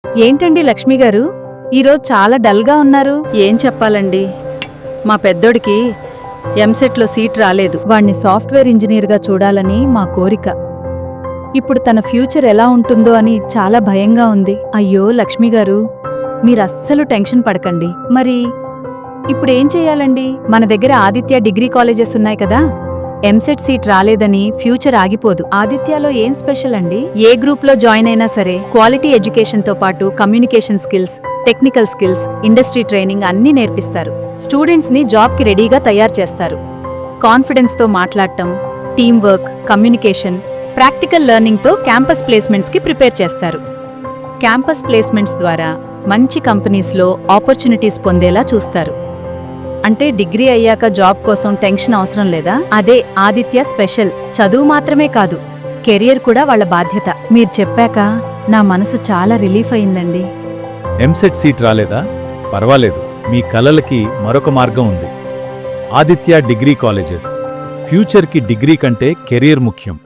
ఏంటండి లక్ష్మి గారు, ఈరోజు చాలా డల్గా ఉన్నారు. ఏం చెప్పాలండి, మా పెద్దోడికి ఎంసెట్లో సీట్ రాలేదు. వాణ్ణి సాఫ్ట్వేర్ ఇంజనీర్గా చూడాలని మా కోరిక. ఇప్పుడు తన ఫ్యూచర్ ఎలా ఉంటుందో అని చాలా భయంగా ఉంది. అయ్యో లక్ష్మి గారు, మీరస్సలు టెన్షన్ పడకండి. మరి ఇప్పుడేం చెయ్యాలండి? మన దగ్గర ఆదిత్య డిగ్రీ కాలేజెస్ ఉన్నాయి కదా. ఎంసెట్ సీట్ రాలేదని ఫ్యూచర్ ఆగిపోదు. ఆదిత్యలో ఏం స్పెషల్ అండి? ఏ గ్రూప్లో జాయిన్ అయినా సరే క్వాలిటీ ఎడ్యుకేషన్తో పాటు communication skills, technical skills, industry training అన్నీ నేర్పిస్తారు. స్టూడెంట్స్ని జాబ్కి రెడీగా తయారు చేస్తారు. కాన్ఫిడెన్స్తో మాట్లాడటం, టీమ్ వర్క్, కమ్యూనికేషన్, ప్రాక్టికల్ లెర్నింగ్తో క్యాంపస్ ప్లేస్మెంట్స్కి ప్రిపేర్ చేస్తారు. క్యాంపస్ ప్లేస్మెంట్స్ ద్వారా మంచి కంపెనీస్లో ఆపర్చునిటీస్ పొందేలా చూస్తారు. అంటే డిగ్రీ అయ్యాక జాబ్ కోసం టెన్షన్ అవసరం లేదా? అదే ఆదిత్య స్పెషల్. చదువు మాత్రమే కాదు, కెరియర్ కూడా వాళ్ళ బాధ్యత. మీరు చెప్పాక నా మనసు చాలా రిలీఫ్ అయిందండి. ఎంసెట్ సీట్ రాలేదా? పర్వాలేదు, మీ కలలకి మరొక మార్గం ఉంది. Aditya degree colleges. ఫ్యూచర్కి డిగ్రీ కంటే కెరీర్ ముఖ్యం.